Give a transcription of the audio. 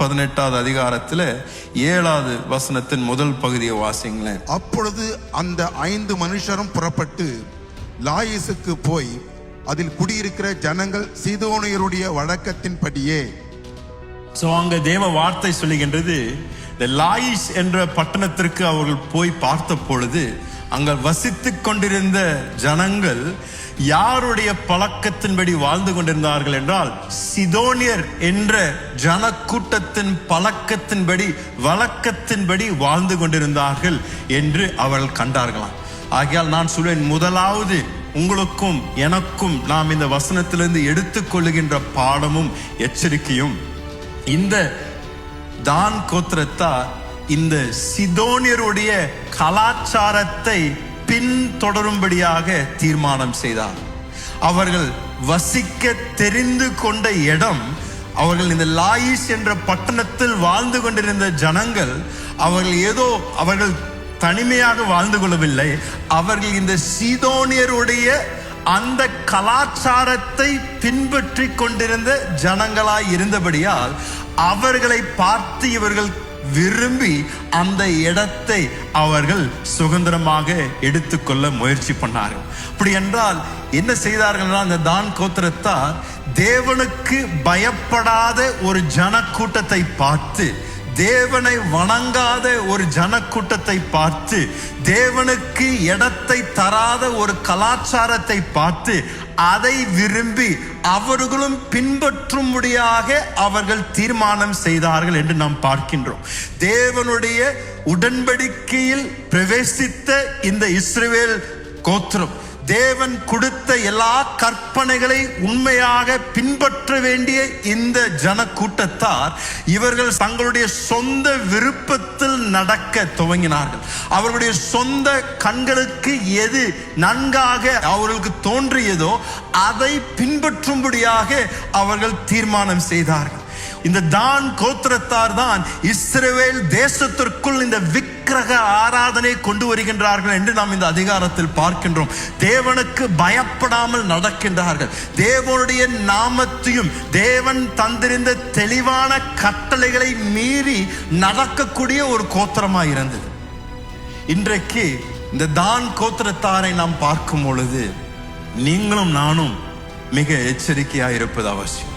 18வது அதிகாரத்தில் 7வது வசனத்தின் முதல் பகுதியை வாசிங்களேன். அப்பொழுது அந்த 5 மனுஷரும் புறப்பட்டு லாயிசுக்கு போய் அதில் குடியிருக்கிற ஜனங்கள் சீதோனியருடைய வழக்கத்தின்படியே. அங்க தேவ வார்த்தை சொல்லுகின்றது, இந்த லாயிஸ் என்ற பட்டணத்திற்கு அவர்கள் போய் பார்த்த பொழுது அங்க வசித்துக் கொண்டிருந்த ஜனங்கள் யாருடைய பழக்கத்தின்படி வாழ்ந்து கொண்டிருந்தார்கள் என்றால், சிதோனியர் என்ற ஜனக்கூட்டத்தின் பழக்கத்தின்படி வழக்கத்தின்படி வாழ்ந்து கொண்டிருந்தார்கள் என்று அவர்கள் கண்டார்களாம். ஆகையால் நான் சொல்வேன், முதலாவது உங்களுக்கும் எனக்கும் நாம் இந்த வசனத்திலிருந்து எடுத்துக்கொள்ளுகின்ற பாடமும் எச்சரிக்கையும், இந்த தான் கோத்திரத்தார் இந்த சிதோனியருடைய கலாச்சாரத்தை பின்தொடரும்படியாக தீர்மானம் செய்தார். அவர்கள் வசிக்க தெரிந்து கொண்ட இடம், அவர்கள் இந்த லாயிஸ் என்ற பட்டணத்தில் வாழ்ந்து கொண்டிருந்த ஜனங்கள், அவர்கள் தனிமையாக வாழ்ந்து கொள்ளவில்லை. அவர்கள் இந்த சீதோனியருடைய அந்த கலாச்சாரத்தை பின்பற்றி கொண்டிருந்த ஜனங்களாய் இருந்தபடியால் அவர்களை பார்த்து இவர்கள் விரும்பி அந்த இடத்தை அவர்கள் சுதந்திரமாக எடுத்துக்கொள்ள முயற்சி பண்ணார்கள். அப்படி என்றால் என்ன செய்தார்கள்? அந்த தான் கோத்திரத்தார் தேவனுக்கு பயப்படாத ஒரு ஜனக்கூட்டத்தை பார்த்து, தேவனை வணங்காத ஒரு ஜனக்கூட்டத்தை பார்த்து, தேவனுக்கு இடத்தை தராத ஒரு கலாச்சாரத்தை பார்த்து அதை விரும்பி அவர்களும் பின்பற்றும்படியாக அவர்கள் தீர்மானம் செய்தார்கள் என்று நாம் பார்க்கின்றோம். தேவனுடைய உடன்படிக்கையில் பிரவேசித்த இந்த இஸ்ரவேல் கோத்திரம் தேவன் கொடுத்த எல்லா கற்பனைகளை உண்மையாக பின்பற்ற வேண்டிய இந்த ஜனக்கூட்டத்தார் இவர்கள் தங்களுடைய சொந்த விருப்பத்தில் நடக்க துவங்கினார்கள். அவர்களுடைய சொந்த கண்களுக்கு எது நன்காக அவர்களுக்கு தோன்றியதோ அதை பின்பற்றும்படியாக அவர்கள் தீர்மானம் செய்தார்கள். இந்த தான் கோத்திரத்தார் தான் இஸ்ரவேல் தேசத்திற்குள் இந்த விக்கிரக ஆராதனை கொண்டு வருகின்றார்கள் என்று நாம் இந்த அதிகாரத்தில் பார்க்கின்றோம். தேவனுக்கு பயப்படாமல் நடக்கின்றார்கள். தேவனுடைய நாமத்தையும் தேவன் தந்திருந்த தெளிவான கட்டளைகளை மீறி நடக்கக்கூடிய ஒரு கோத்திரமாய் இருந்தது. இன்றைக்கு இந்த தான் கோத்திரத்தாரை நாம் பார்க்கும் பொழுது நீங்களும் நானும் மிக எச்சரிக்கையாய் இருப்பது அவசியம்.